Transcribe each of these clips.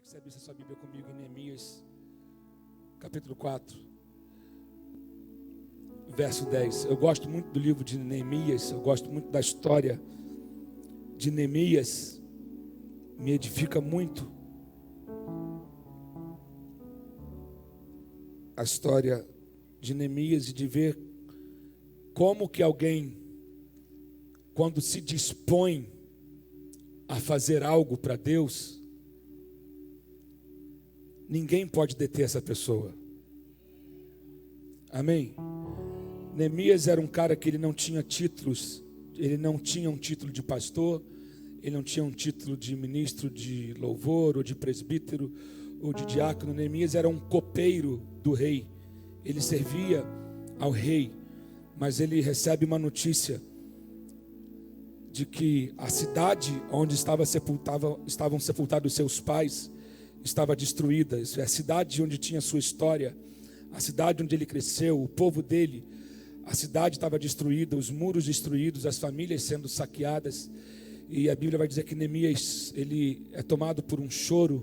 que você abrisse a sua Bíblia comigo em Neemias, capítulo 4, verso 10. Eu gosto muito do livro de Neemias, eu gosto muito da história de Neemias, me edifica muito a história de Neemias e de ver como que alguém, quando se dispõe a fazer algo para Deus, ninguém pode deter essa pessoa. Amém? Neemias era um cara que ele não tinha títulos, ele não tinha um título de pastor, ele não tinha um título de ministro de louvor, ou de presbítero, ou de diácono. Neemias era um copeiro do rei, ele servia ao rei, mas ele recebe uma notícia de que a cidade onde estavam sepultados seus pais estava destruída. Isso é a cidade onde tinha sua história, a cidade onde ele cresceu, o povo dele. A cidade estava destruída, os muros destruídos, as famílias sendo saqueadas. E a Bíblia vai dizer que Neemias, ele é tomado por um choro.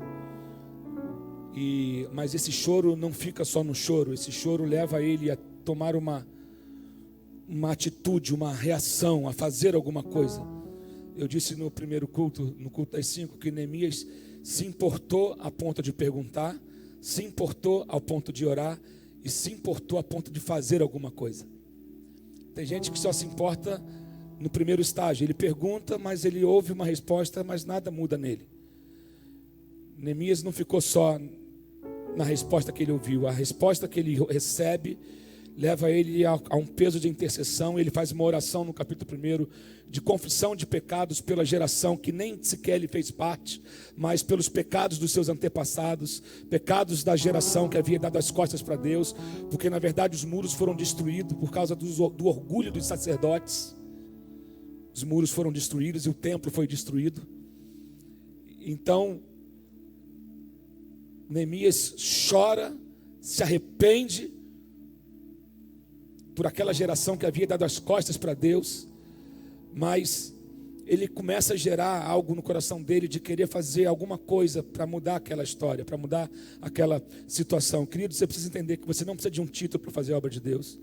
Mas esse choro não fica só no choro, esse choro leva ele a tomar uma atitude, uma reação, a fazer alguma coisa. Eu disse no primeiro culto, no culto das 5, que Neemias se importou a ponto de perguntar, se importou ao ponto de orar e se importou a ponto de fazer alguma coisa. Tem gente que só se importa no primeiro estágio, ele pergunta, mas ele ouve uma resposta, mas nada muda nele. Neemias não ficou só na resposta que ele ouviu, a resposta que ele recebe leva ele a um peso de intercessão. Ele faz uma oração no capítulo 1 de confissão de pecados pela geração que nem sequer ele fez parte, mas pelos pecados dos seus antepassados, pecados da geração que havia dado as costas para Deus, porque na verdade os muros foram destruídos por causa do orgulho dos sacerdotes. Os muros foram destruídos e o templo foi destruído. Então Neemias chora, se arrepende por aquela geração que havia dado as costas para Deus, mas ele começa a gerar algo no coração dele de querer fazer alguma coisa para mudar aquela história, para mudar aquela situação. Querido, você precisa entender que você não precisa de um título para fazer a obra de Deus.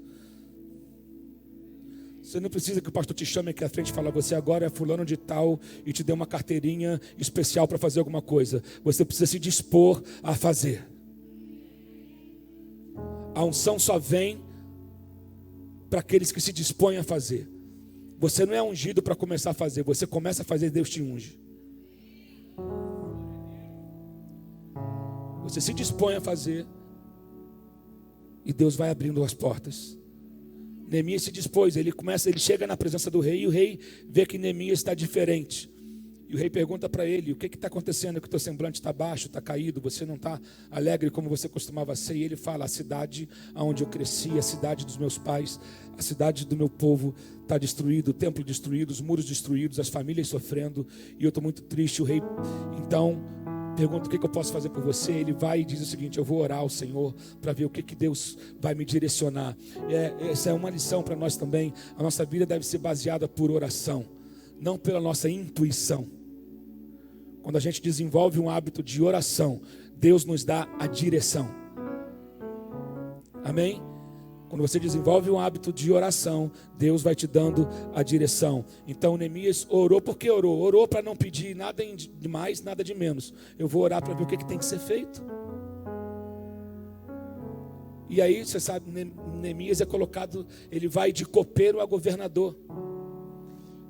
Você não precisa que o pastor te chame aqui à frente e fale: você agora é fulano de tal, e te dê uma carteirinha especial para fazer alguma coisa. Você precisa se dispor a fazer. A unção só vem para aqueles que se dispõem a fazer. Você não é ungido para começar a fazer, você começa a fazer e Deus te unge. Você se dispõe a fazer e Deus vai abrindo as portas. Neemias se dispôs, ele chega na presença do rei e o rei vê que Neemias está diferente. E o rei pergunta para ele: o que está acontecendo? Que o teu semblante está baixo, está caído, você não está alegre como você costumava ser. E ele fala: a cidade onde eu cresci, a cidade dos meus pais, a cidade do meu povo está destruída, o templo destruído, os muros destruídos, as famílias sofrendo, e eu estou muito triste. O rei então pergunta: o que eu posso fazer por você? Ele vai e diz o seguinte: eu vou orar ao Senhor para ver o que Deus vai me direcionar. Essa é uma lição para nós também. A nossa vida deve ser baseada por oração, não pela nossa intuição. Quando a gente desenvolve um hábito de oração, Deus nos dá a direção. Amém? Quando você desenvolve um hábito de oração, Deus vai te dando a direção. Então Neemias orou. Por que orou? Orou para não pedir nada de mais, nada de menos. Eu vou orar para ver o que tem que ser feito. E aí, você sabe, Neemias é colocado, ele vai de copeiro a governador.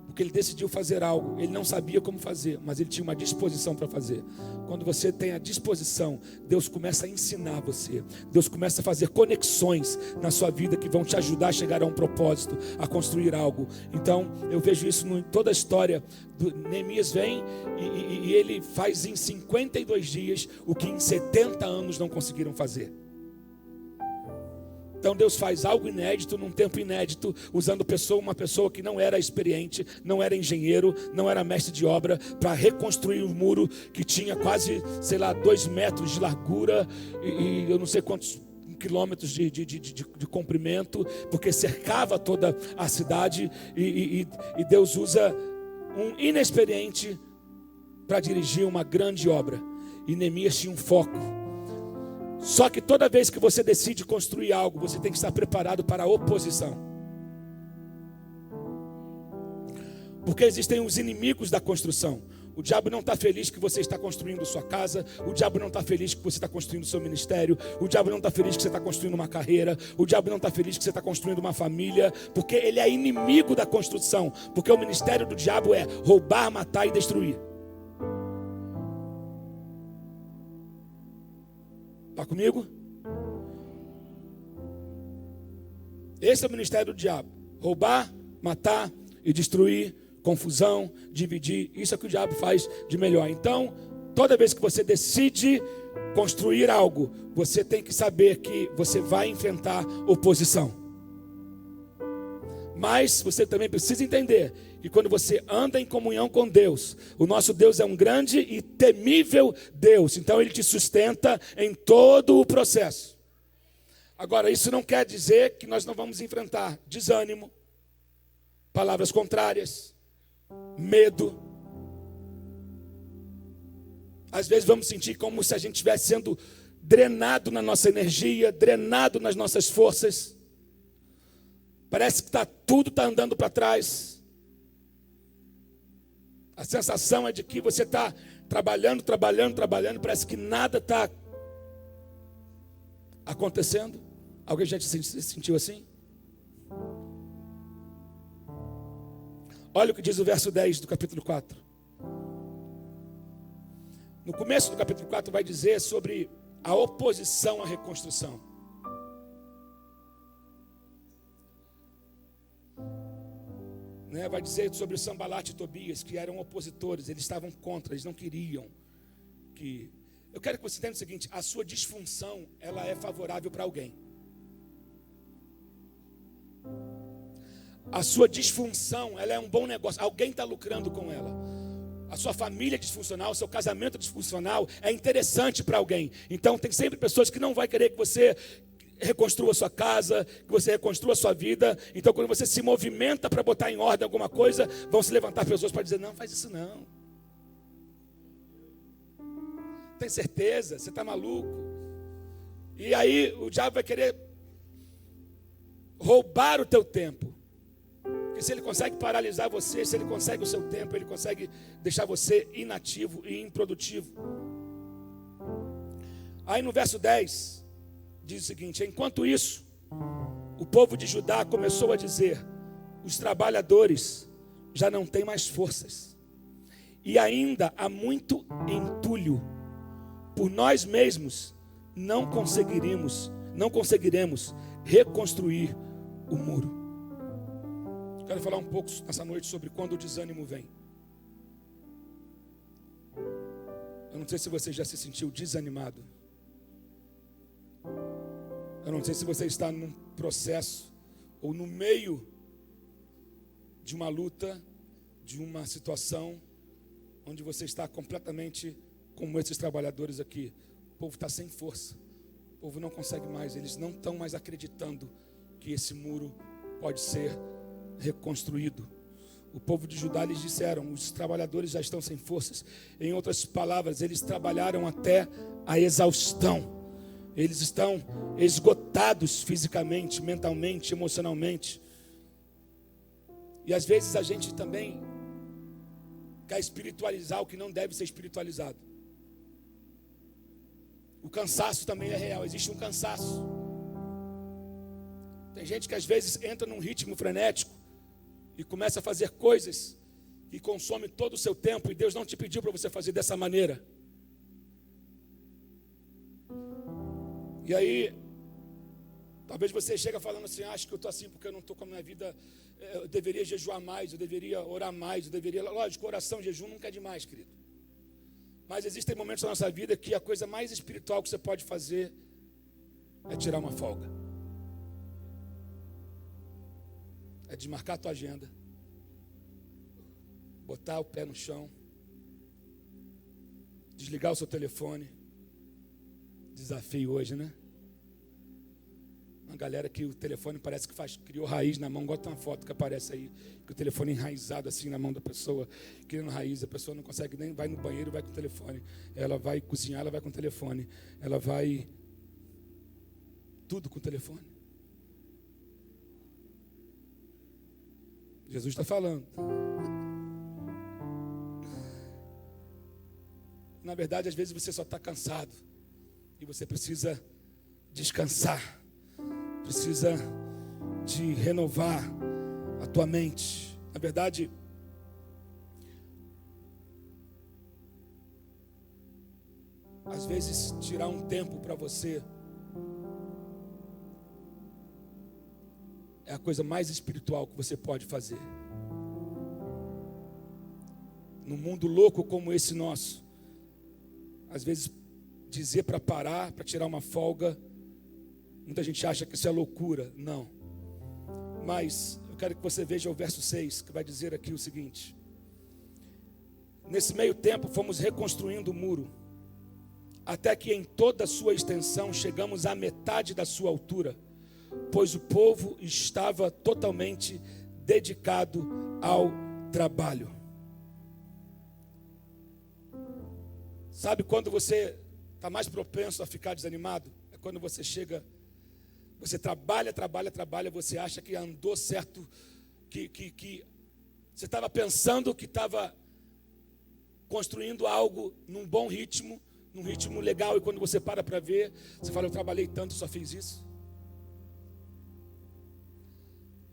Porque ele decidiu fazer algo, ele não sabia como fazer, mas ele tinha uma disposição para fazer. Quando você tem a disposição, Deus começa a ensinar você, Deus começa a fazer conexões na sua vida que vão te ajudar a chegar a um propósito, a construir algo. Então eu vejo isso em toda a história. Neemias vem e ele faz em 52 dias o que em 70 anos não conseguiram fazer. Então Deus faz algo inédito, num tempo inédito, usando uma pessoa que não era experiente, não era engenheiro, não era mestre de obra, para reconstruir um muro que tinha quase, 2 metros de largura e eu não sei quantos quilômetros de comprimento, porque cercava toda a cidade, e Deus usa um inexperiente para dirigir uma grande obra. E Neemias tinha um foco. Só que toda vez que você decide construir algo, você tem que estar preparado para a oposição. Porque existem os inimigos da construção. O diabo não está feliz que você está construindo sua casa. O diabo não está feliz que você está construindo seu ministério. O diabo não está feliz que você está construindo uma carreira. O diabo não está feliz que você está construindo uma família. Porque ele é inimigo da construção. Porque o ministério do diabo é roubar, matar e destruir. Está comigo? Esse é o ministério do diabo. Roubar, matar e destruir. Confusão, dividir, isso é o que o diabo faz de melhor. Então, toda vez que você decide construir algo, você tem que saber que você vai enfrentar oposição. Mas você também precisa entender que quando você anda em comunhão com Deus, o nosso Deus é um grande e temível Deus. Então Ele te sustenta em todo o processo. Agora, isso não quer dizer que nós não vamos enfrentar desânimo, palavras contrárias, medo. Às vezes vamos sentir como se a gente estivesse sendo drenado na nossa energia, drenado nas nossas forças. Parece que tudo está andando para trás. A sensação é de que você está trabalhando, parece que nada está acontecendo. Alguém já se sentiu assim? Olha o que diz o verso 10 do capítulo 4. No começo do capítulo 4 vai dizer sobre a oposição à reconstrução. Vai dizer sobre o Sanbalat e Tobias, que eram opositores, eles estavam contra, eles não queriam que... Eu quero que você entenda o seguinte, a sua disfunção, ela é favorável para alguém. A sua disfunção, ela é um bom negócio. Alguém está lucrando com ela. A sua família é disfuncional, o seu casamento é disfuncional, é interessante para alguém. Então tem sempre pessoas que não vão querer que você reconstrua a sua casa, que você reconstrua a sua vida. Então quando você se movimenta para botar em ordem alguma coisa, vão se levantar pessoas para dizer, não, faz isso não. Tem certeza? Você está maluco? E aí o diabo vai querer roubar o teu tempo. Porque se ele consegue paralisar você, se ele consegue o seu tempo, ele consegue deixar você inativo e improdutivo. Aí no verso 10, diz o seguinte: enquanto isso, o povo de Judá começou a dizer, os trabalhadores já não têm mais forças, e ainda há muito entulho, por nós mesmos não conseguiremos reconstruir o muro. Quero falar um pouco nessa noite sobre quando o desânimo vem. Eu não sei se você já se sentiu desanimado. Eu não sei se você está num processo ou no meio de uma luta, de uma situação onde você está completamente como esses trabalhadores aqui. O povo está sem força. O povo não consegue mais. Eles não estão mais acreditando que esse muro pode ser reconstruído. O povo de Judá lhes disseram, os trabalhadores já estão sem forças. Em outras palavras, eles trabalharam até a exaustão. Eles estão esgotados fisicamente, mentalmente, emocionalmente. E às vezes a gente também quer espiritualizar o que não deve ser espiritualizado. O cansaço também é real, existe um cansaço. Tem gente que às vezes entra num ritmo frenético e começa a fazer coisas que consomem todo o seu tempo, e Deus não te pediu para você fazer dessa maneira. E aí, talvez você chega falando assim, acho que eu estou assim porque eu não estou com a minha vida, eu deveria jejuar mais, eu deveria orar mais, eu deveria... Lógico, oração, jejum nunca é demais, querido. Mas existem momentos na nossa vida que a coisa mais espiritual que você pode fazer é tirar uma folga. É desmarcar a tua agenda, botar o pé no chão, desligar o seu telefone. Desafio hoje, né? Uma galera que o telefone parece que criou raiz na mão. Bota uma foto que aparece aí, que o telefone enraizado assim na mão da pessoa, criando raiz. A pessoa não consegue nem, vai no banheiro, vai com o telefone. Ela vai cozinhar, ela vai com o telefone. Ela vai tudo com o telefone. Jesus está falando. Na verdade, às vezes você só está cansado e você precisa descansar, precisa de renovar a tua mente. Na verdade, às vezes tirar um tempo para você é a coisa mais espiritual que você pode fazer. Num mundo louco como esse nosso, às vezes dizer para parar, para tirar uma folga, muita gente acha que isso é loucura. Não. Mas eu quero que você veja o verso 6, que vai dizer aqui o seguinte: nesse meio tempo fomos reconstruindo o muro, até que em toda a sua extensão chegamos à metade da sua altura, pois o povo estava totalmente dedicado ao trabalho. Sabe quando você está mais propenso a ficar desanimado? É quando você chega, você trabalha, você acha que andou certo, que você estava pensando que estava construindo algo num bom ritmo, num ritmo legal, e quando você para ver, você fala: eu trabalhei tanto, só fiz isso.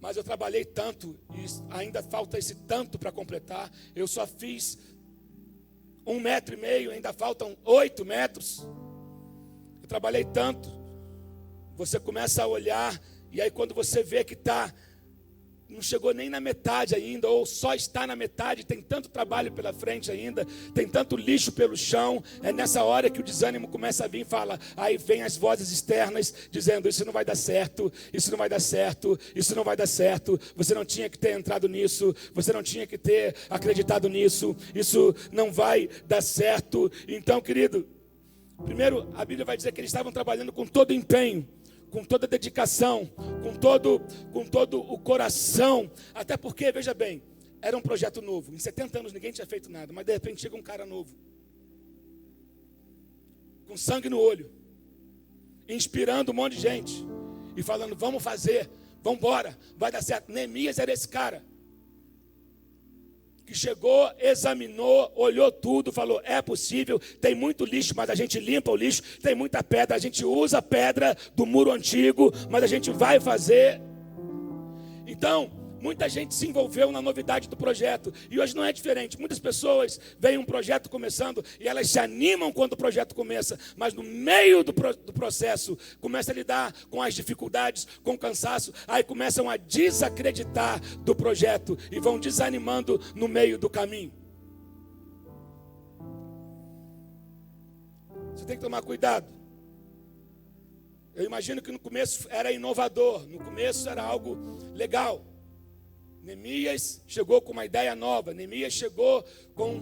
Mas eu trabalhei tanto e ainda falta esse tanto para completar. Eu só fiz 1,5 metro, ainda faltam 8 metros. Eu trabalhei tanto. Você começa a olhar, e aí quando você vê que não chegou nem na metade ainda, ou só está na metade, tem tanto trabalho pela frente ainda, tem tanto lixo pelo chão, é nessa hora que o desânimo começa a vir e fala. Aí vem as vozes externas dizendo: isso não vai dar certo, isso não vai dar certo, isso não vai dar certo, você não tinha que ter entrado nisso, você não tinha que ter acreditado nisso, isso não vai dar certo. Então, querido, primeiro a Bíblia vai dizer que eles estavam trabalhando com todo empenho, com toda a dedicação, com todo o coração. Até porque, veja bem, era um projeto novo. Em 70 anos ninguém tinha feito nada, mas de repente chega um cara novo, com sangue no olho, inspirando um monte de gente e falando: vamos fazer, vamos embora, vai dar certo. Neemias era esse cara que chegou, examinou, olhou tudo, falou: é possível, tem muito lixo, mas a gente limpa o lixo, tem muita pedra, a gente usa a pedra do muro antigo, mas a gente vai fazer. Então, muita gente se envolveu na novidade do projeto, e hoje não é diferente. Muitas pessoas veem um projeto começando e elas se animam quando o projeto começa, mas no meio do processo começa a lidar com as dificuldades, com o cansaço, aí começam a desacreditar do projeto e vão desanimando no meio do caminho. Você tem que tomar cuidado. Eu imagino que no começo era inovador, no começo era algo legal. Neemias chegou com uma ideia nova. Neemias chegou com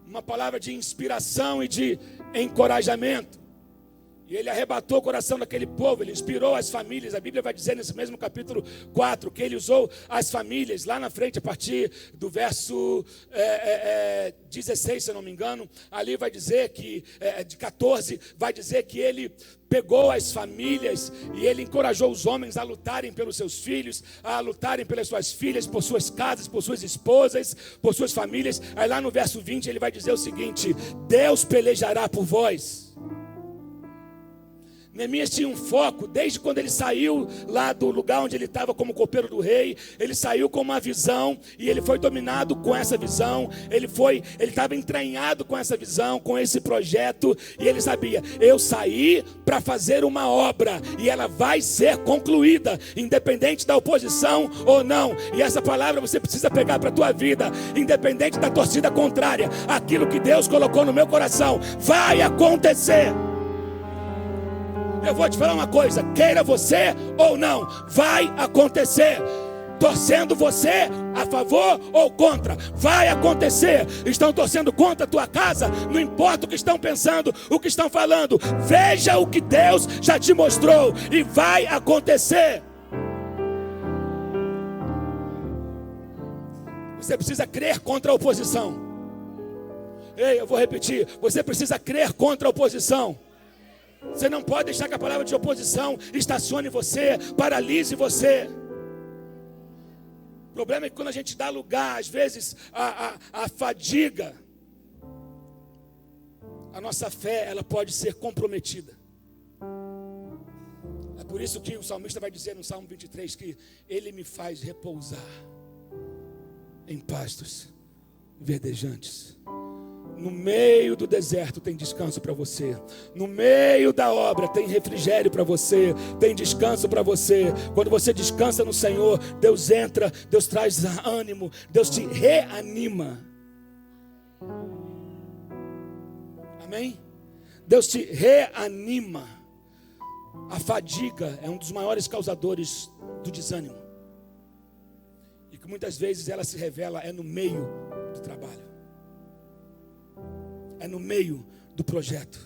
uma palavra de inspiração e de encorajamento. E ele arrebatou o coração daquele povo, ele inspirou as famílias. A Bíblia vai dizer nesse mesmo capítulo 4 que ele usou as famílias. Lá na frente, a partir do verso 16, se eu não me engano, ali vai dizer que, de 14, vai dizer que ele pegou as famílias e ele encorajou os homens a lutarem pelos seus filhos, a lutarem pelas suas filhas, por suas casas, por suas esposas, por suas famílias. Aí lá no verso 20 ele vai dizer o seguinte: Deus pelejará por vós. Neemias tinha um foco, desde quando ele saiu lá do lugar onde ele estava como copeiro do rei. Ele saiu com uma visão e ele foi dominado com essa visão. Ele estava entranhado com essa visão, com esse projeto, e ele sabia: eu saí para fazer uma obra e ela vai ser concluída, independente da oposição ou não. E essa palavra você precisa pegar para a tua vida, independente da torcida contrária. Aquilo que Deus colocou no meu coração vai acontecer. Eu vou te falar uma coisa: queira você ou não, vai acontecer. torcendo você a favor ou contra. Vai acontecer. Estão torcendo contra a tua casa, não importa o que estão pensando, o que estão falando. Veja o que Deus já te mostrou e vai acontecer. Você precisa crer contra a oposição. Ei, eu vou repetir. Você precisa crer contra a oposição. Você não pode deixar que a palavra de oposição estacione você, paralise você. O problema é que quando a gente dá lugar, às vezes, a fadiga, a nossa fé, ela pode ser comprometida. É por isso que o salmista vai dizer no Salmo 23 que Ele me faz repousar em pastos verdejantes. No meio do deserto tem descanso para você. No meio da obra tem refrigério para você. Tem descanso para você. Quando você descansa no Senhor, Deus entra, Deus traz ânimo, Deus te reanima. Amém? Deus te reanima. A fadiga é um dos maiores causadores do desânimo. E que muitas vezes ela se revela no meio do trabalho. É no meio do projeto.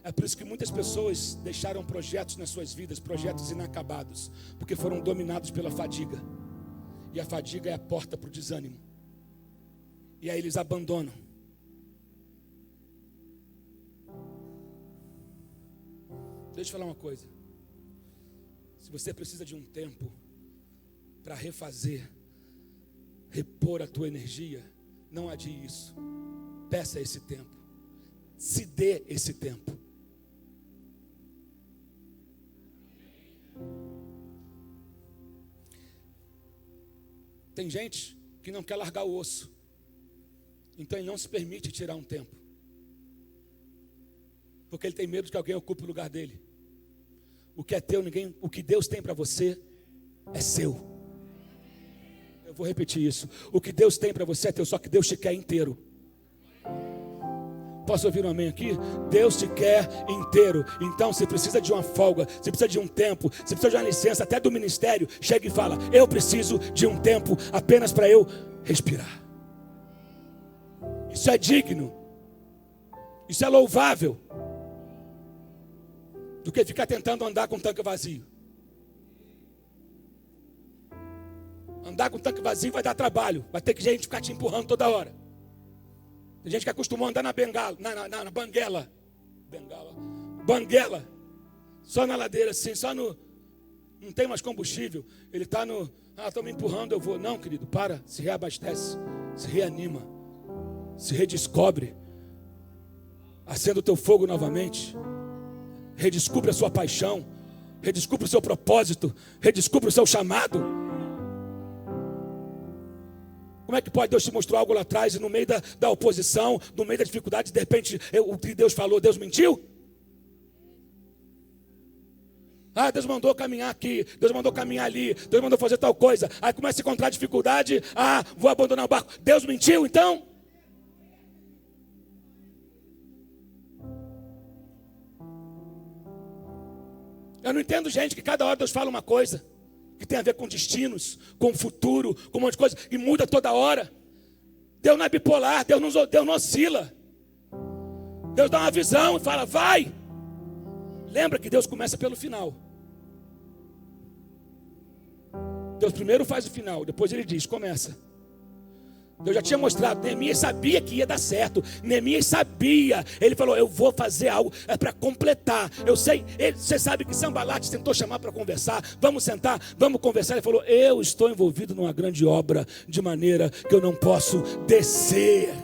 É por isso que muitas pessoas deixaram projetos nas suas vidas, projetos inacabados, porque foram dominados pela fadiga. E a fadiga é a porta para o desânimo. E aí eles abandonam. Deixa eu falar uma coisa. Se você precisa de um tempo para refazer, repor a tua energia, não adie isso. Peça esse tempo. Se dê esse tempo. Tem gente que não quer largar o osso. Então ele não se permite tirar um tempo. Porque ele tem medo de que alguém ocupe o lugar dele. O que é teu, o que Deus tem para você é seu. Eu vou repetir isso. O que Deus tem para você é teu, só que Deus te quer inteiro. Posso ouvir um amém aqui? Deus te quer inteiro. Então você precisa de uma folga, você precisa de um tempo, você precisa de uma licença até do ministério. Chega e fala: eu preciso de um tempo apenas para eu respirar. Isso é digno. Isso é louvável. Do que ficar tentando andar com o tanque vazio. Andar com o tanque vazio vai dar trabalho. Vai ter que gente ficar te empurrando toda hora. Tem gente que acostumou a andar na bengala, na banguela. Banguela. Só na ladeira assim, só no... Não tem mais combustível. Ele está no... estão me empurrando, eu vou. Não, querido, para. Se reabastece. Se reanima. Se redescobre. Acenda o teu fogo novamente. Redescubra a sua paixão. Redescubra o seu propósito. Redescubra o seu chamado. Como é que pode Deus te mostrar algo lá atrás e no meio da oposição, no meio da dificuldade, de repente o que Deus falou, Deus mentiu? Deus mandou caminhar aqui, Deus mandou caminhar ali, Deus mandou fazer tal coisa. Aí começa a encontrar dificuldade, vou abandonar o barco. Deus mentiu então? Eu não entendo gente que cada hora Deus fala uma coisa que tem a ver com destinos, com futuro, com um monte de coisa, e muda toda hora. Deus não é bipolar, Deus não oscila. Deus dá uma visão e fala, vai. Lembra que Deus começa pelo final. Deus primeiro faz o final, depois ele diz, começa. Deus já tinha mostrado, Neemias sabia que ia dar certo. Neemias sabia, ele falou, eu vou fazer algo, é para completar. Eu sei, você sabe que Sanbalate tentou chamar para conversar. Vamos sentar, vamos conversar. Ele falou, eu estou envolvido numa grande obra, de maneira que eu não posso descer.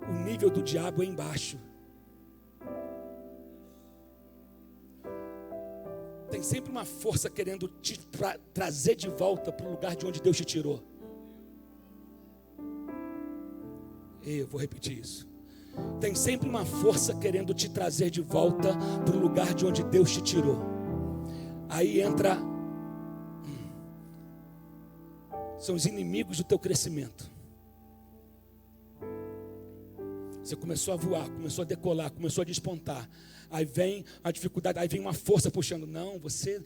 O nível do diabo é embaixo. Tem sempre uma força querendo te trazer de volta para o lugar de onde Deus te tirou. Eu vou repetir isso. Tem sempre uma força querendo te trazer de volta para o lugar de onde Deus te tirou. Aí entra... São os inimigos do teu crescimento. Você começou a voar, começou a decolar, começou a despontar. Aí vem a dificuldade, aí vem uma força puxando. Não, você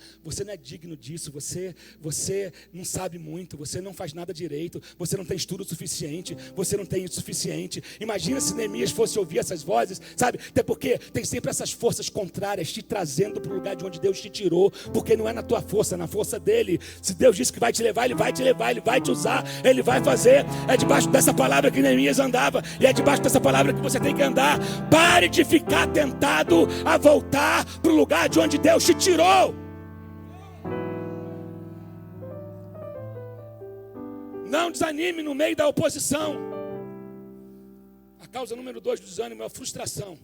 não é digno disso, você não sabe muito, você não faz nada direito, você não tem estudo suficiente, você não tem o suficiente. Imagina se Neemias fosse ouvir essas vozes, sabe? Até porque tem sempre essas forças contrárias te trazendo para o lugar de onde Deus te tirou, porque não é na tua força, é na força dele. Se Deus disse que vai te levar, ele vai te levar, ele vai te usar, ele vai fazer. É debaixo dessa palavra que Neemias andava, e é debaixo dessa palavra que você tem que andar. Pare de ficar tentado a voltar para o lugar de onde Deus te tirou. Não desanime no meio da oposição. A causa número 2 do desânimo é a frustração.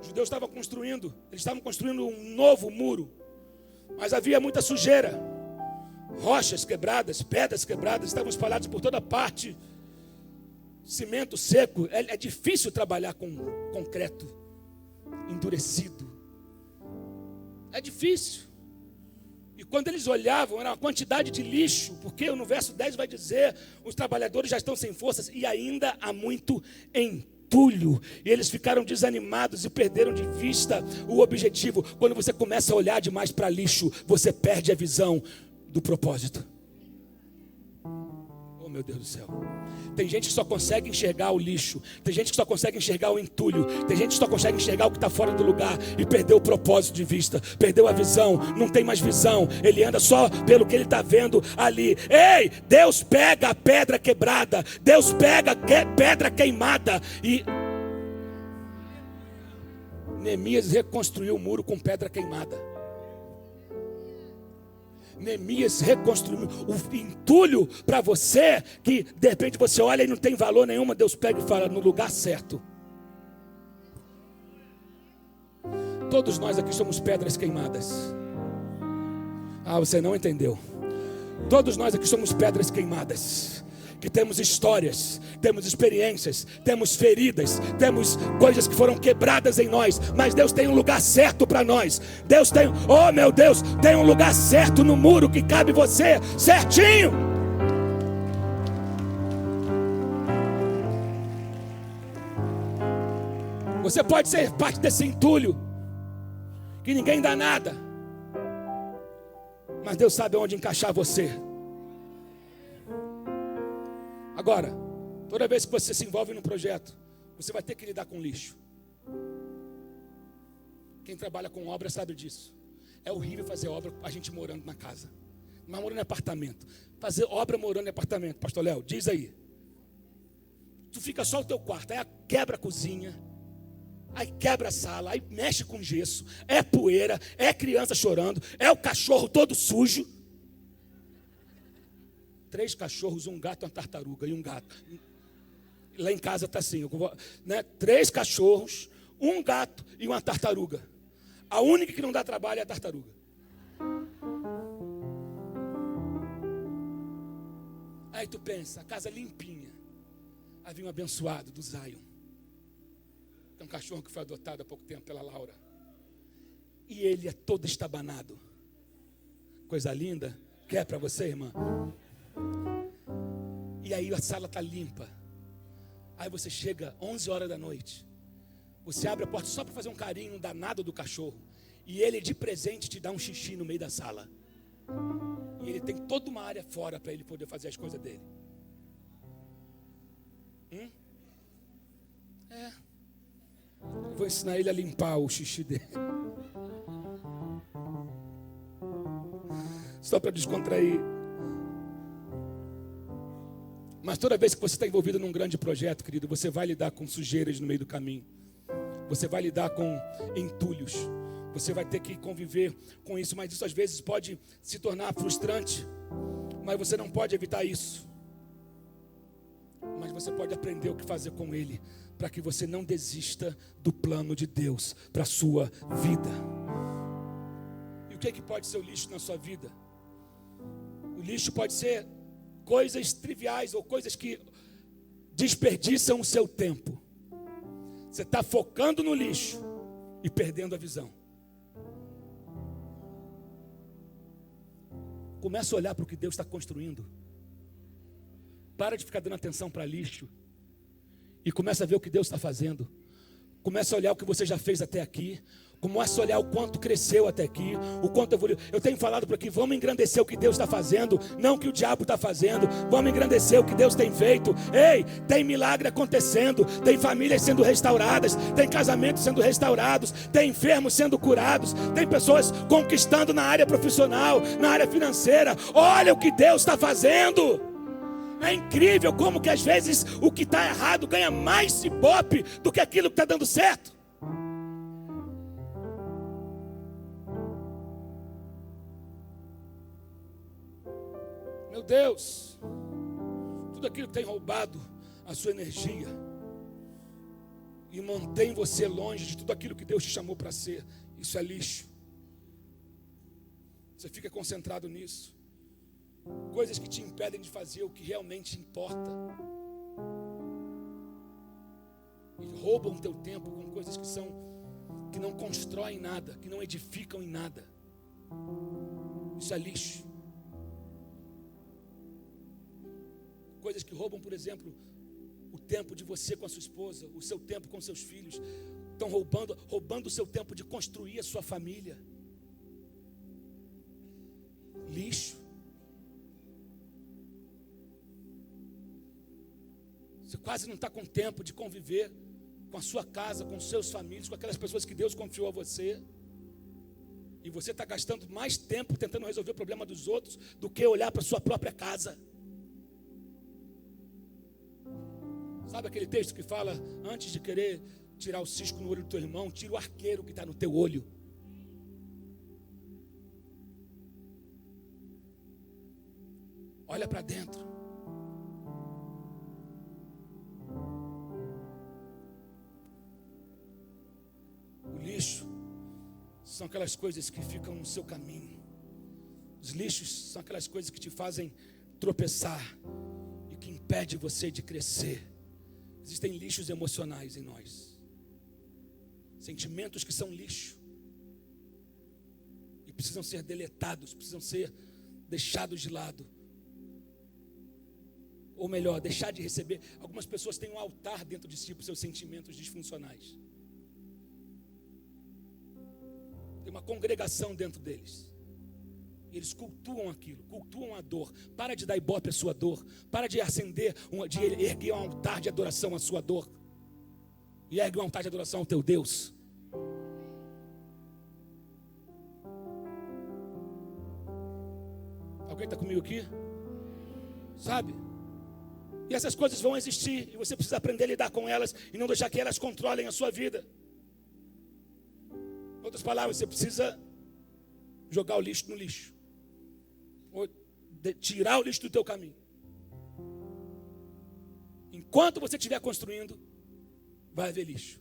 Os judeus estavam construindo um novo muro, mas havia muita sujeira, rochas quebradas, pedras quebradas, estavam espalhadas por toda parte. Cimento seco, é difícil trabalhar com concreto endurecido. É difícil. E quando eles olhavam, era uma quantidade de lixo, porque no verso 10 vai dizer: os trabalhadores já estão sem forças e ainda há muito entulho. E eles ficaram desanimados e perderam de vista o objetivo. Quando você começa a olhar demais para lixo, você perde a visão do propósito. Oh, meu Deus do céu. Tem gente que só consegue enxergar o lixo. Tem gente que só consegue enxergar o entulho. Tem gente que só consegue enxergar o que está fora do lugar e perdeu o propósito de vista, perdeu a visão, não tem mais visão. Ele anda só pelo que ele está vendo ali. Ei, Deus pega a pedra quebrada, Deus pega a pedra queimada. E Neemias reconstruiu o muro com pedra queimada. Neemias reconstruiu o entulho para você, que de repente você olha e não tem valor nenhum. Deus pega e fala: no lugar certo. Todos nós aqui somos pedras queimadas. Ah, você não entendeu. Todos nós aqui somos pedras queimadas, que temos histórias, temos experiências, temos feridas, temos coisas que foram quebradas em nós, mas Deus tem um lugar certo para nós. Deus tem, oh meu Deus, tem um lugar certo no muro que cabe você, certinho. Você pode ser parte desse entulho, que ninguém dá nada, mas Deus sabe onde encaixar você. Agora, toda vez que você se envolve num projeto, você vai ter que lidar com lixo. Quem trabalha com obra sabe disso. É horrível fazer obra a gente morando na casa, mas morando em apartamento. Fazer obra morando em apartamento, pastor Léo, diz aí. Tu fica só o teu quarto, aí quebra a cozinha, aí quebra a sala, aí mexe com gesso, é poeira, é criança chorando, é o cachorro todo sujo. 3 cachorros, um gato, uma tartaruga e um gato. Lá em casa está assim, né? 3 cachorros, um gato e uma tartaruga. A única que não dá trabalho é a tartaruga. Aí tu pensa, a casa limpinha. Aí vem um abençoado do Zion. É um cachorro que foi adotado há pouco tempo pela Laura. E ele é todo estabanado. Coisa linda. Quer para você, irmã? E aí a sala está limpa. Aí você chega 11 horas da noite. Você abre a porta só para fazer um carinho danado do cachorro. E ele de presente te dá um xixi no meio da sala. E ele tem toda uma área fora para ele poder fazer as coisas dele. Eu vou ensinar ele a limpar o xixi dele. Só para descontrair. Mas toda vez que você está envolvido num grande projeto, querido, você vai lidar com sujeiras no meio do caminho. Você vai lidar com entulhos. Você vai ter que conviver com isso. Mas isso às vezes pode se tornar frustrante. Mas você não pode evitar isso. Mas você pode aprender o que fazer com ele, para que você não desista do plano de Deus para a sua vida. E o que é que pode ser o lixo na sua vida? O lixo pode ser coisas triviais ou coisas que desperdiçam o seu tempo. Você está focando no lixo e perdendo a visão. Começa a olhar para o que Deus está construindo. Para de ficar dando atenção para lixo. e começa a ver o que Deus está fazendo. Começa a olhar o que você já fez até aqui. Começa a olhar o quanto cresceu até aqui, o quanto evoluiu. Eu tenho falado por aqui, vamos engrandecer o que Deus está fazendo, não o que o diabo está fazendo. Vamos engrandecer o que Deus tem feito. Ei, tem milagre acontecendo, tem famílias sendo restauradas, tem casamentos sendo restaurados, tem enfermos sendo curados, tem pessoas conquistando na área profissional, na área financeira. Olha o que Deus está fazendo. É incrível como que às vezes o que está errado ganha mais ibope do que aquilo que está dando certo. Meu Deus, tudo aquilo que tem roubado a sua energia e mantém você longe de tudo aquilo que Deus te chamou para ser, isso é lixo. Você fica concentrado nisso. Coisas que te impedem de fazer o que realmente importa. E roubam teu tempo com coisas que não constroem nada, que não edificam em nada. Isso é lixo. Coisas que roubam, por exemplo, o tempo de você com a sua esposa, o seu tempo com seus filhos. Estão roubando o seu tempo de construir a sua família. Lixo. Você quase não está com tempo de conviver com a sua casa, com os seus famílias, com aquelas pessoas que Deus confiou a você. E você está gastando mais tempo tentando resolver o problema dos outros do que olhar para a sua própria casa. Sabe aquele texto que fala, antes de querer tirar o cisco no olho do teu irmão, tira o arqueiro que está no teu olho. Olha para dentro. O lixo são aquelas coisas que ficam no seu caminho. Os lixos são aquelas coisas que te fazem tropeçar e que impedem você de crescer. Existem lixos emocionais em nós. Sentimentos que são lixo. E precisam ser deletados, precisam ser deixados de lado. Ou melhor, deixar de receber. Algumas pessoas têm um altar dentro de si para os seus sentimentos disfuncionais. Tem uma congregação dentro deles. E eles cultuam aquilo, cultuam a dor. Para de dar ibope à sua dor. Para de de erguer um altar de adoração à sua dor. E ergue um altar de adoração ao teu Deus. Alguém está comigo aqui? Sabe? E essas coisas vão existir. E você precisa aprender a lidar com elas e não deixar que elas controlem a sua vida. Em outras palavras, você precisa jogar o lixo no lixo. Ou tirar o lixo do teu caminho. Enquanto você estiver construindo, vai haver lixo.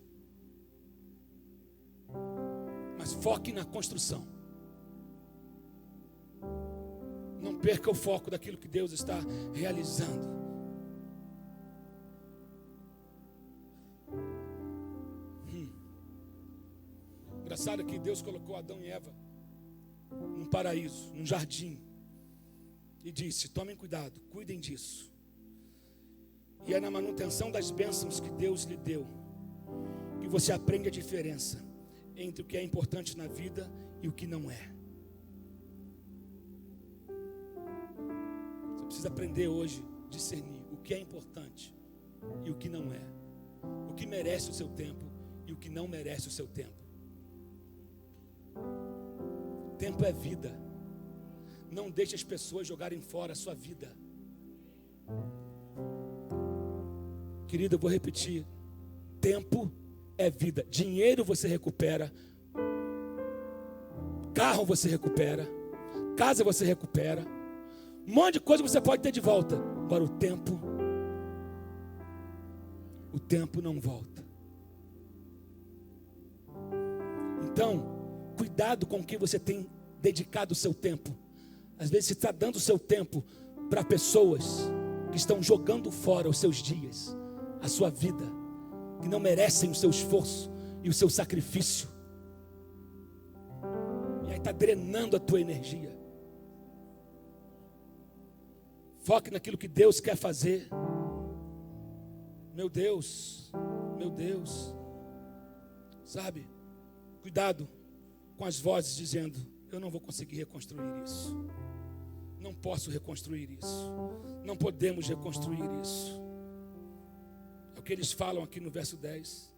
Mas foque na construção. Não perca o foco daquilo que Deus está realizando. Engraçado que Deus colocou Adão e Eva num paraíso, num jardim. E disse, tomem cuidado, cuidem disso. E é na manutenção das bênçãos que Deus lhe deu que você aprende a diferença entre o que é importante na vida e o que não é. Você precisa aprender hoje a discernir o que é importante e o que não é. O que merece o seu tempo e o que não merece o seu tempo. Tempo é vida. Não deixe as pessoas jogarem fora a sua vida. Querido, eu vou repetir. Tempo é vida. Dinheiro você recupera. Carro você recupera. Casa você recupera. Um monte de coisa você pode ter de volta. Agora o tempo não volta. Então, cuidado com o que você tem dedicado o seu tempo. Às vezes você está dando o seu tempo para pessoas que estão jogando fora os seus dias, a sua vida, que não merecem o seu esforço e o seu sacrifício. E aí está drenando a tua energia. Foque naquilo que Deus quer fazer. Meu Deus, meu Deus. Sabe? Cuidado com as vozes dizendo: eu não vou conseguir reconstruir isso. Não posso reconstruir isso. Não podemos reconstruir isso. É o que eles falam aqui no verso 10.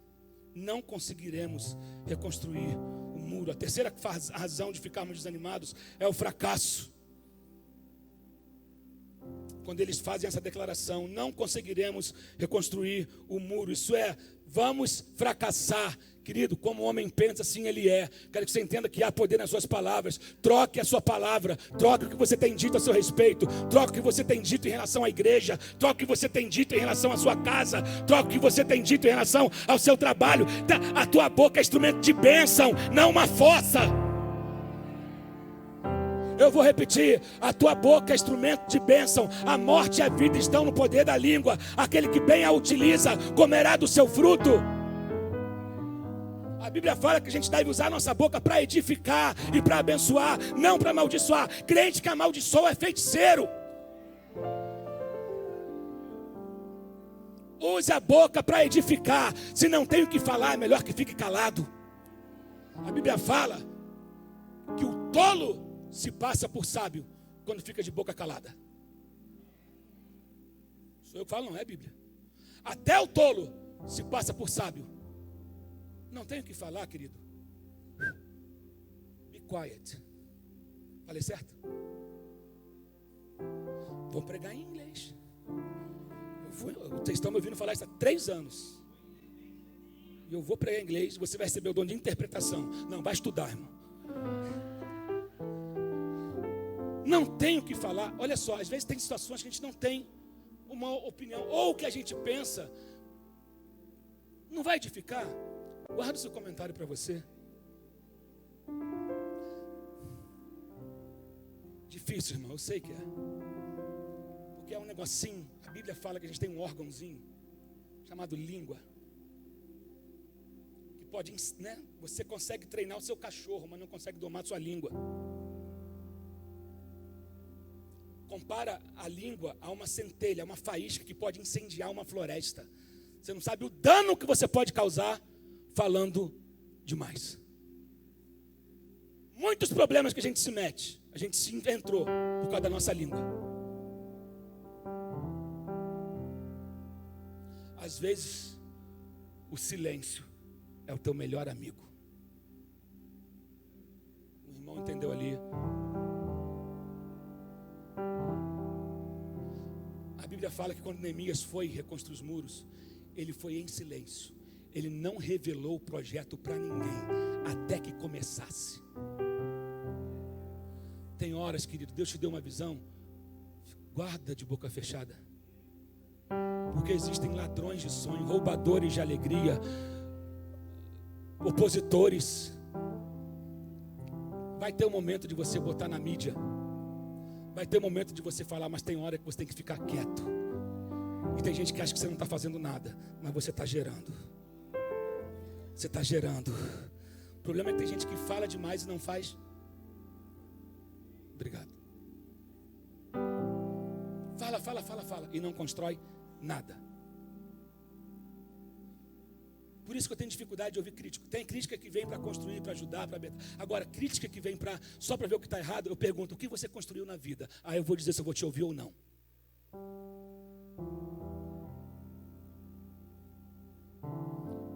Não conseguiremos reconstruir o muro. A terceira razão de ficarmos desanimados é o fracasso. Quando eles fazem essa declaração: não conseguiremos reconstruir o muro. Isso é, vamos fracassar. Querido, como o homem pensa, assim ele é. Quero que você entenda que há poder nas suas palavras. Troque a sua palavra. Troque o que você tem dito a seu respeito. Troque o que você tem dito em relação à igreja. Troque o que você tem dito em relação à sua casa. Troque o que você tem dito em relação ao seu trabalho. A tua boca é instrumento de bênção, não uma fossa. Eu vou repetir: a tua boca é instrumento de bênção. A morte e a vida estão no poder da língua. Aquele que bem a utiliza comerá do seu fruto. A Bíblia fala que a gente deve usar a nossa boca para edificar e para abençoar, não para amaldiçoar. Crente que amaldiçoa é feiticeiro. Use a boca para edificar. Se não tem o que falar, é melhor que fique calado. A Bíblia fala que o tolo se passa por sábio quando fica de boca calada. Sou eu que falo, não é a Bíblia. Até o tolo se passa por sábio. Não tenho o que falar, querido. Be quiet. Falei certo? Vou pregar em inglês. Vocês estão me ouvindo falar isso há 3 anos. E eu vou pregar em inglês. Você vai receber o dom de interpretação. Não, vai estudar, irmão. Não tenho o que falar. Olha só, às vezes tem situações que a gente não tem uma opinião, ou o que a gente pensa não vai edificar. Guarda o seu comentário para você. Difícil, irmão, eu sei que é. Porque é um negocinho. A Bíblia fala que a gente tem um órgãozinho chamado língua. Que pode, né? Você consegue treinar o seu cachorro, mas não consegue domar a sua língua. Compara a língua a uma centelha, a uma faísca que pode incendiar uma floresta. Você não sabe o dano que você pode causar falando demais. Muitos problemas que a gente se mete, a gente se entrou por causa da nossa língua. Às vezes, o silêncio é o teu melhor amigo. O irmão entendeu ali. A Bíblia fala que quando Neemias foi reconstruir os muros, ele foi em silêncio. Ele não revelou o projeto para ninguém, até que começasse. Tem horas, querido, Deus te deu uma visão, guarda de boca fechada. Porque existem ladrões de sonho, roubadores de alegria, opositores. Vai ter um momento de você botar na mídia. Vai ter um momento de você falar, mas tem hora que você tem que ficar quieto. E tem gente que acha que você não está fazendo nada, mas você está gerando. Você está gerando. O problema é que tem gente que fala demais e não faz. Obrigado. Fala e não constrói nada. Por isso que eu tenho dificuldade de ouvir crítico. Tem crítica que vem para construir, para ajudar, para... Agora, crítica que vem só para ver o que está errado, eu pergunto, o que você construiu na vida? Aí eu vou dizer se eu vou te ouvir ou não.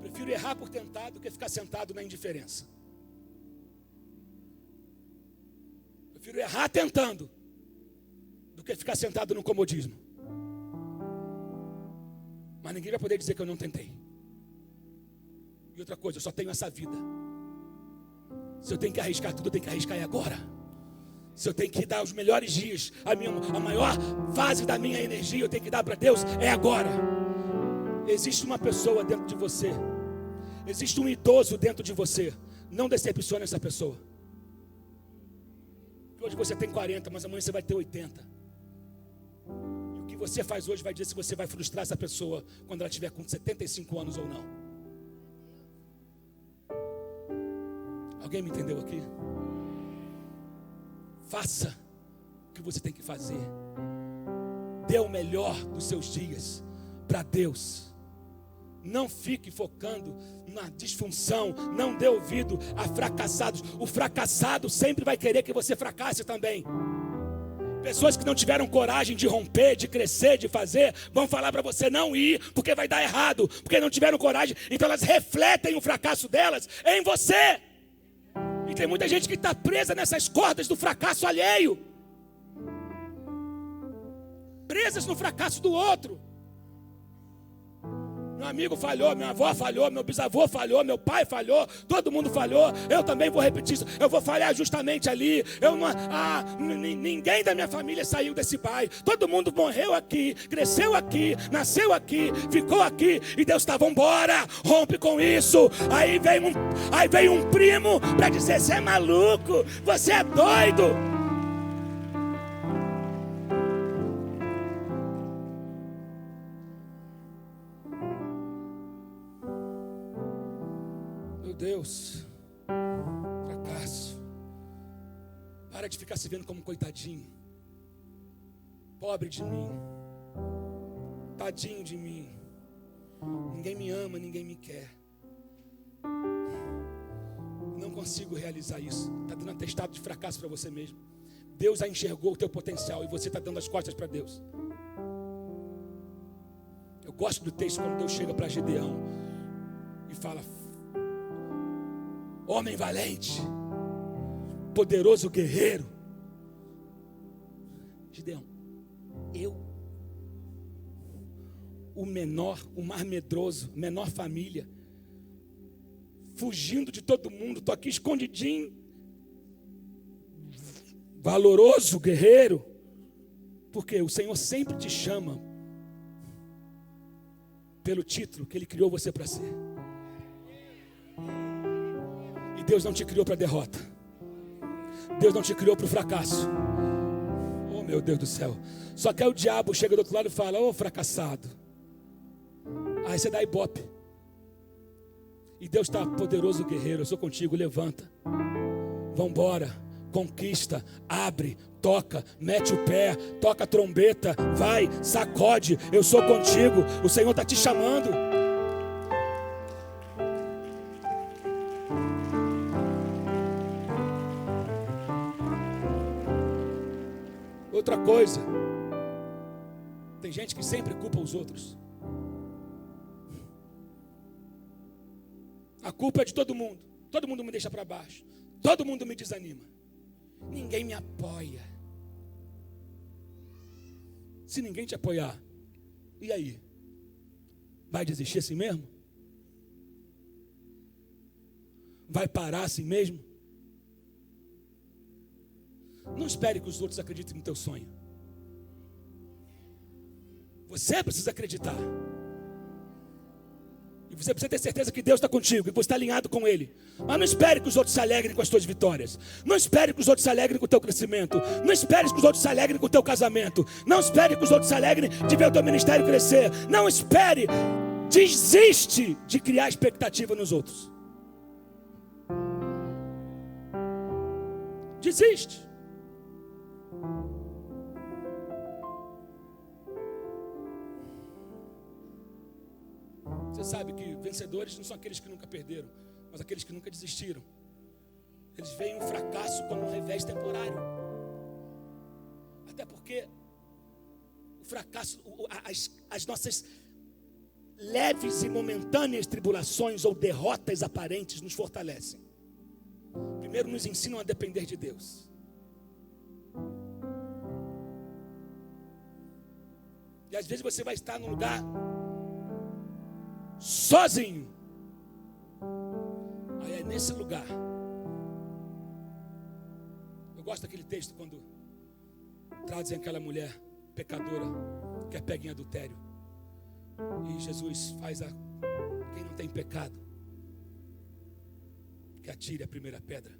Prefiro errar por tentar do que ficar sentado na indiferença. Prefiro errar tentando do que ficar sentado no comodismo. Mas ninguém vai poder dizer que eu não tentei. E outra coisa, eu só tenho essa vida. Se eu tenho que arriscar tudo, eu tenho que arriscar agora. Se eu tenho que dar os melhores dias, a maior fase da minha energia, eu tenho que dar para Deus, é agora. Existe uma pessoa dentro de você. Existe um idoso dentro de você. Não decepcione essa pessoa. Hoje você tem 40, mas amanhã você vai ter 80. E o que você faz hoje vai dizer se você vai frustrar essa pessoa quando ela tiver com 75 anos ou não. Alguém me entendeu aqui? Faça o que você tem que fazer. Dê o melhor dos seus dias para Deus. Não fique focando na disfunção. Não dê ouvido a fracassados. O fracassado sempre vai querer que você fracasse também. Pessoas que não tiveram coragem de romper, de crescer, de fazer, vão falar para você não ir, porque vai dar errado, porque não tiveram coragem. Então elas refletem o fracasso delas em você. E tem muita gente que está presa nessas cordas do fracasso alheio, presas no fracasso do outro. Meu amigo falhou, minha avó falhou, meu bisavô falhou, meu pai falhou, todo mundo falhou. Eu também vou repetir isso. Eu vou falhar justamente ali. Ninguém da minha família saiu desse bairro. Todo mundo morreu aqui, cresceu aqui, nasceu aqui, ficou aqui. E Deus está, vambora, rompe com isso. Aí veio um primo para dizer: você é maluco, você é doido. Deus, fracasso. Para de ficar se vendo como coitadinho, pobre de mim, tadinho de mim. Ninguém me ama, ninguém me quer. Não consigo realizar isso. Está dando atestado de fracasso para você mesmo. Deus já enxergou o teu potencial e você está dando as costas para Deus. Eu gosto do texto quando Deus chega para Gideão e fala: homem valente, poderoso guerreiro. Gideão, o menor, o mais medroso, menor família, fugindo de todo mundo, estou aqui escondidinho. Valoroso guerreiro, porque o Senhor sempre te chama pelo título que Ele criou você para ser. Deus não te criou para derrota. Deus não te criou para o fracasso. Oh, meu Deus do céu. Só que aí o diabo chega do outro lado e fala: ô fracassado. Aí você dá ibope. E Deus está: poderoso guerreiro, eu sou contigo, levanta. Vambora, conquista, abre, toca, mete o pé, toca a trombeta, vai, sacode, eu sou contigo. O Senhor está te chamando. Outra coisa, tem gente que sempre culpa os outros. A culpa é de todo mundo. Todo mundo me deixa para baixo. Todo mundo me desanima. Ninguém me apoia. Se ninguém te apoiar, e aí? Vai desistir assim mesmo? Vai parar assim mesmo? Não espere que os outros acreditem no teu sonho. Você precisa acreditar. E você precisa ter certeza que Deus está contigo, que você está alinhado com Ele. Mas não espere que os outros se alegrem com as tuas vitórias. Não espere que os outros se alegrem com o teu crescimento. Não espere que os outros se alegrem com o teu casamento. Não espere que os outros se alegrem de ver o teu ministério crescer. Não espere. Desiste de criar expectativa nos outros. Desiste. Você sabe que vencedores não são aqueles que nunca perderam, mas aqueles que nunca desistiram. Eles veem o fracasso como um revés temporário. Até porque o fracasso, as nossas leves e momentâneas tribulações ou derrotas aparentes nos fortalecem. Primeiro nos ensinam a depender de Deus. E às vezes você vai estar num lugar sozinho. Aí é nesse lugar. Eu gosto daquele texto quando trazem aquela mulher pecadora que é pega em adultério. E Jesus faz quem não tem pecado, que atire a primeira pedra.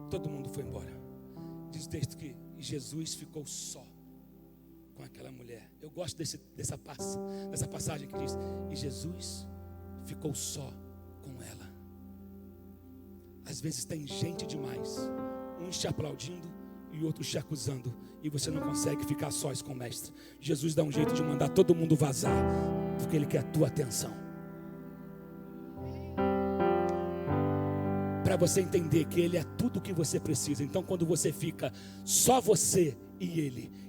Todo mundo foi embora. Diz o texto que Jesus ficou só com aquela mulher. Eu gosto dessa passagem que diz: e Jesus ficou só com ela. Às vezes tem gente demais, uns te aplaudindo e outros te acusando, e você não consegue ficar sós com o mestre. Jesus dá um jeito de mandar todo mundo vazar. porque Ele quer a tua atenção. Para você entender que Ele é tudo o que você precisa. Então quando você fica só você e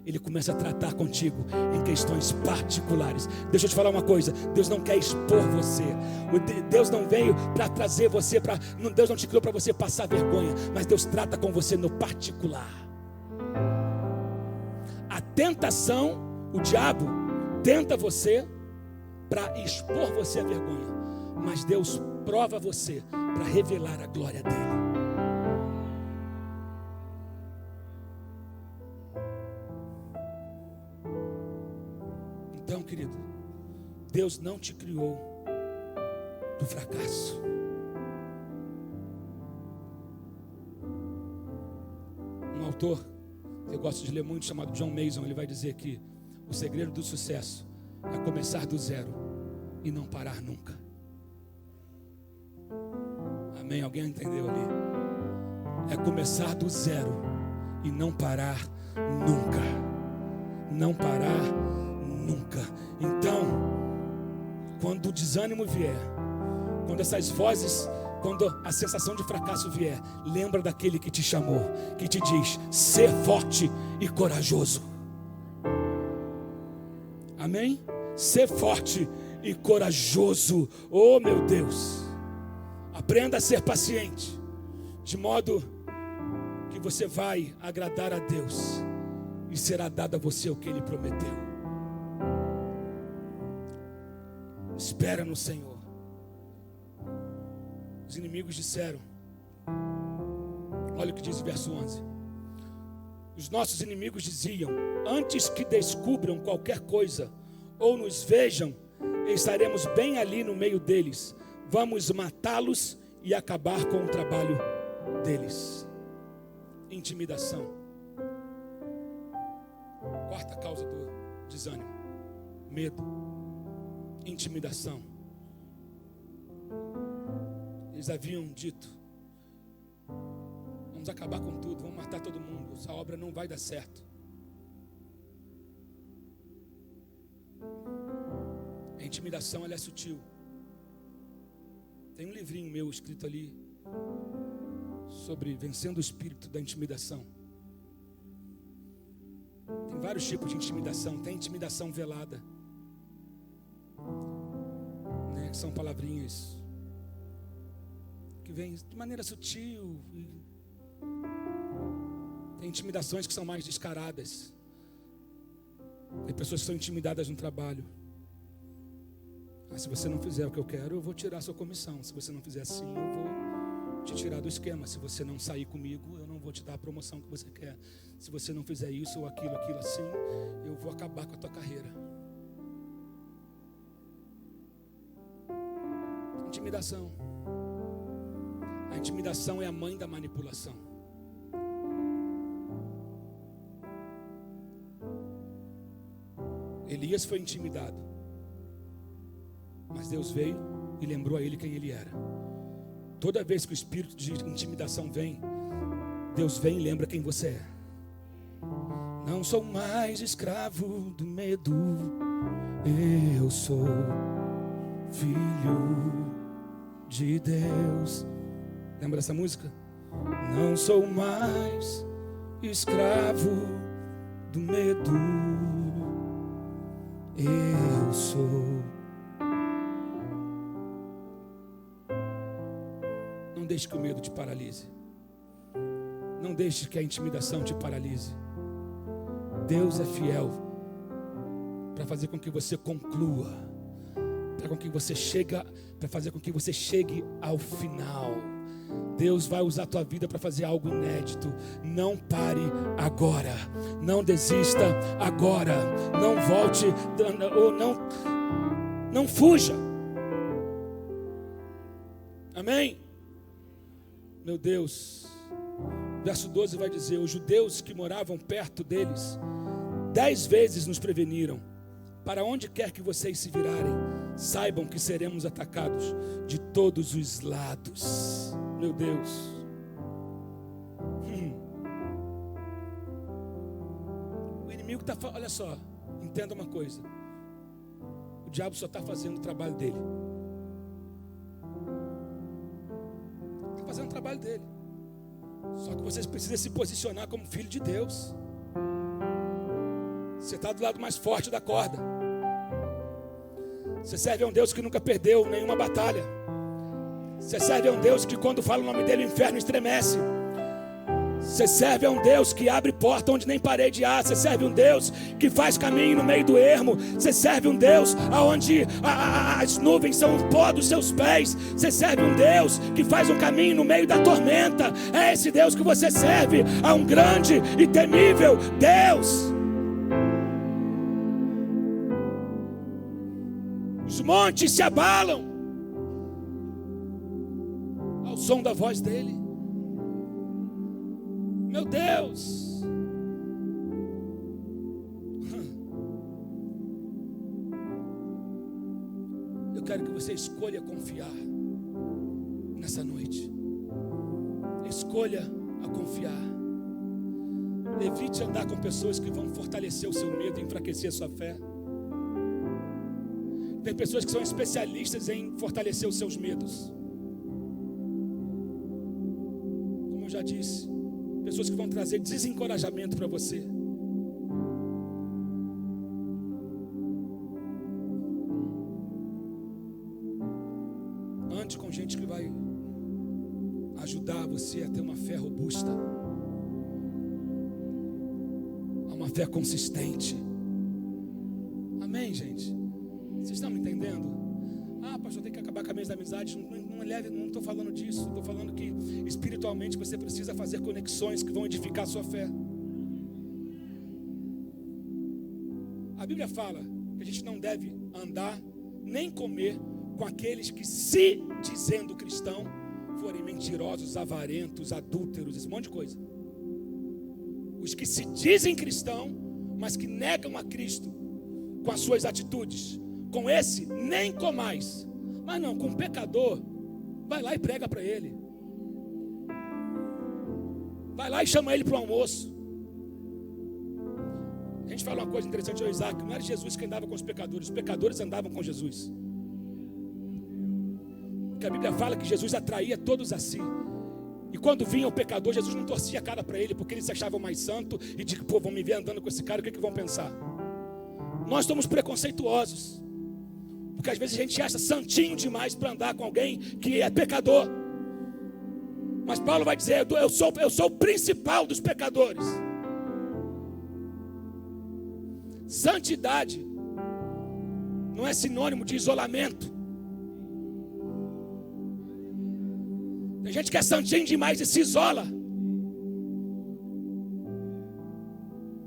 Ele começa a tratar contigo em questões particulares. Deixa eu te falar uma coisa, Deus não quer expor você. Deus não veio para trazer você para, Deus não te criou para você passar vergonha, mas Deus trata com você no particular. A tentação, o diabo tenta você para expor você à vergonha, mas Deus prova você para revelar a glória dele. Então, querido, Deus não te criou do fracasso. Um autor que eu gosto de ler muito, chamado John Mason, ele vai dizer que o segredo do sucesso é começar do zero e não parar nunca. Amém? Alguém entendeu ali? É começar do zero e não parar nunca. Não parar nunca. Então, quando o desânimo vier, quando essas vozes, quando a sensação de fracasso vier, lembra daquele que te chamou, que te diz: ser forte e corajoso. Amém? Ser forte e corajoso. Oh, meu Deus. Aprenda a ser paciente, de modo que você vai agradar a Deus e será dado a você o que Ele prometeu. Espera no Senhor. Os inimigos disseram, olha o que diz o verso 11: os nossos inimigos diziam: antes que descubram qualquer coisa ou nos vejam, estaremos bem ali no meio deles. Vamos matá-los e acabar com o trabalho deles. Intimidação. Quarta causa do desânimo: medo. Intimidação. Eles haviam dito: vamos acabar com tudo, vamos matar todo mundo, essa obra não vai dar certo. A intimidação, ela é sutil. Tem um livrinho meu escrito ali sobre vencendo o espírito da intimidação. Tem vários tipos de intimidação. Tem intimidação velada, né, que são palavrinhas que vêm de maneira sutil. Tem intimidações que são mais descaradas. Tem pessoas que são intimidadas no trabalho. Se você não fizer o que eu quero, eu vou tirar a sua comissão. Se você não fizer assim, eu vou te tirar do esquema. Se você não sair comigo, eu não vou te dar a promoção que você quer. Se você não fizer isso ou aquilo assim, eu vou acabar com a tua carreira. Intimidação. A intimidação é a mãe da manipulação. Elias foi intimidado, mas Deus veio e lembrou a ele quem ele era. Toda vez que o espírito de intimidação vem, Deus vem e lembra quem você é. Não sou mais escravo do medo, eu sou filho de Deus. Lembra dessa música? Não sou mais escravo do medo, eu sou. Não deixe que o medo te paralise. Não deixe que a intimidação te paralise. Deus é fiel para fazer com que você conclua, para fazer com que você chegue ao final. Deus vai usar a tua vida para fazer algo inédito. Não pare agora. Não desista agora. Não volte ou não fuja. Amém? Meu Deus. Verso 12 vai dizer: os judeus que moravam perto deles 10 vezes nos preveniram: para onde quer que vocês se virarem, saibam que seremos atacados de todos os lados. Meu Deus. O inimigo está, olha só, entenda uma coisa: o diabo só está fazendo o trabalho dele. Está fazendo o trabalho dele. Só que vocês precisam se posicionar como filho de Deus. Você está do lado mais forte da corda. Você serve a um Deus que nunca perdeu nenhuma batalha. Você serve a um Deus que quando fala o nome dele o inferno estremece. Você serve a um Deus que abre porta onde nem parede há. Você serve um Deus que faz caminho no meio do ermo. Você serve um Deus onde as nuvens são o pó dos seus pés. Você serve um Deus que faz um caminho no meio da tormenta. É esse Deus que você serve, a um grande e temível Deus. Os montes se abalam ao som da voz dele. Meu Deus, eu quero que você escolha confiar nessa noite. Escolha a confiar. Evite andar com pessoas que vão fortalecer o seu medo e enfraquecer a sua fé. Tem pessoas que são especialistas em fortalecer os seus medos. Como eu já disse, pessoas que vão trazer desencorajamento para você. Ande com gente que vai ajudar você a ter uma fé robusta, uma fé consistente. Amém, gente? Vocês estão me entendendo? Ah, pastor, tem que acabar com a mesa da amizade. Não estou falando disso. Estou falando que espiritualmente você precisa fazer conexões que vão edificar a sua fé. A Bíblia fala que a gente não deve andar nem comer com aqueles que, se dizendo cristão, forem mentirosos, avarentos, adúlteros, esse monte de coisa. Os que se dizem cristão, mas que negam a Cristo com as suas atitudes, com esse nem comais. Mas não, com um pecador, vai lá e prega para ele. Vai lá e chama ele para o almoço. A gente fala uma coisa interessante ao Isaac: não era Jesus que andava com os pecadores andavam com Jesus. Porque a Bíblia fala que Jesus atraía todos a si. E quando vinha o pecador, Jesus não torcia a cara para ele, porque eles se achavam mais santo e dizia: pô, vão me ver andando com esse cara, o que vão pensar? Nós somos preconceituosos, porque às vezes a gente acha santinho demais para andar com alguém que é pecador. Mas Paulo vai dizer: eu sou o principal dos pecadores. Santidade não é sinônimo de isolamento. Tem gente que é santinho demais e se isola.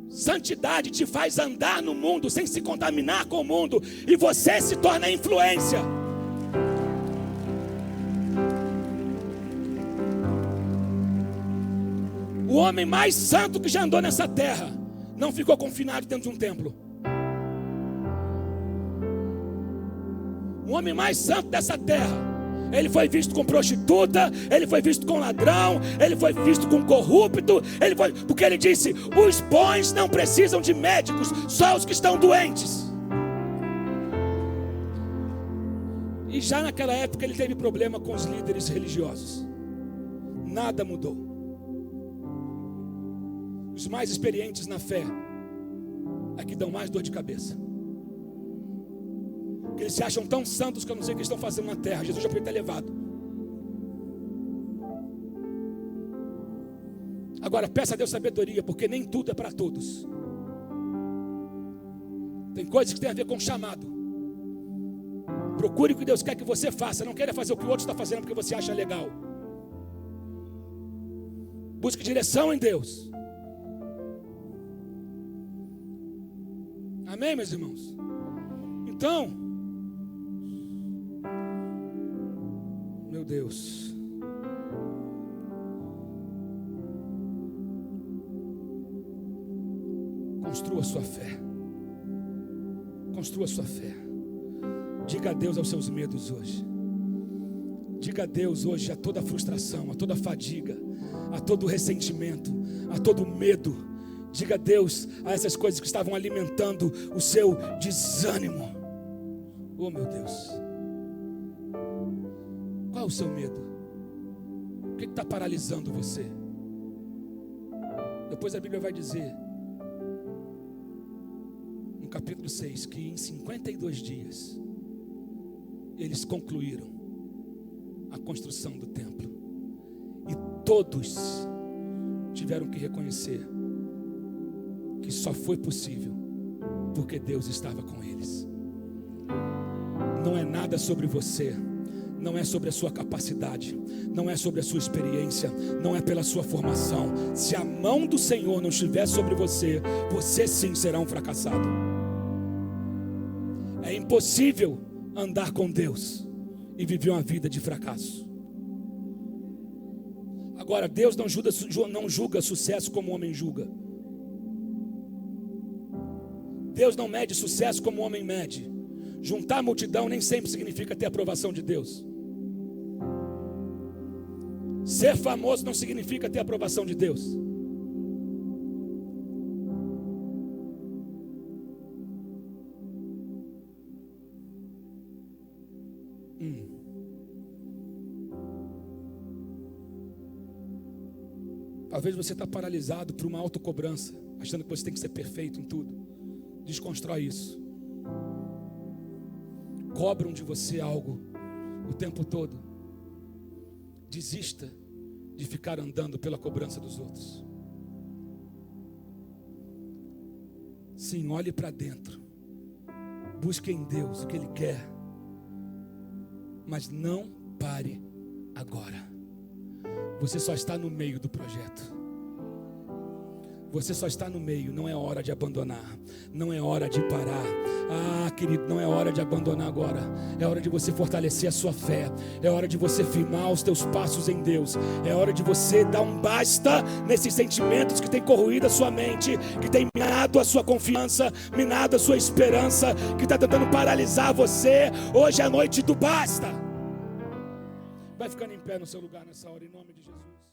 Santidade te faz andar no mundo sem se contaminar com o mundo, e você se torna influência. O homem mais santo que já andou nessa terra não ficou confinado dentro de um templo. O homem mais santo dessa terra, ele foi visto com prostituta, ele foi visto com ladrão, ele foi visto com corrupto, porque ele disse: os bons não precisam de médicos, só os que estão doentes. E já naquela época ele teve problema com os líderes religiosos. Nada mudou. Os mais experientes na fé é que dão mais dor de cabeça. Eles se acham tão santos que eu não sei o que estão fazendo na terra. Jesus já podia ter levado. Agora peça a Deus sabedoria, porque nem tudo é para todos. Tem coisas que tem a ver com chamado. Procure o que Deus quer que você faça. Não queira fazer o que o outro está fazendo porque você acha legal. Busque direção em Deus. Amém, meus irmãos? Então, meu Deus, construa sua fé. Construa sua fé. Diga adeus aos seus medos hoje. Diga adeus hoje a toda frustração, a toda fadiga, a todo ressentimento, a todo medo. Diga adeus a essas coisas que estavam alimentando o seu desânimo. Oh, meu Deus. Qual é o seu medo? O que está paralisando você? Depois a Bíblia vai dizer, no capítulo 6, que em 52 dias, eles concluíram a construção do templo. E todos tiveram que reconhecer que só foi possível porque Deus estava com eles. Não é nada sobre você, não é sobre a sua capacidade, não é sobre a sua experiência, não é pela sua formação. Se a mão do Senhor não estiver sobre você, você sim será um fracassado. É impossível andar com Deus e viver uma vida de fracasso. Agora, Deus não julga sucesso como o homem julga. Deus não mede sucesso como o homem mede. Juntar multidão nem sempre significa ter aprovação de Deus. Ser famoso não significa ter aprovação de Deus. Talvez você está paralisado por uma autocobrança, achando que você tem que ser perfeito em tudo. Desconstrói isso. Cobram de você algo o tempo todo. Desista de ficar andando pela cobrança dos outros. Sim, olhe para dentro. Busque em Deus o que Ele quer. Mas não pare agora. Você só está no meio do projeto. Você só está no meio, não é hora de abandonar. Não é hora de parar. Ah, querido, não é hora de abandonar agora. É hora de você fortalecer a sua fé. É hora de você firmar os teus passos em Deus. É hora de você dar um basta nesses sentimentos que tem corroído a sua mente, que tem minado a sua confiança, minado a sua esperança, que está tentando paralisar você. Hoje é a noite do basta. Vai ficando em pé no seu lugar nessa hora, em nome de Jesus.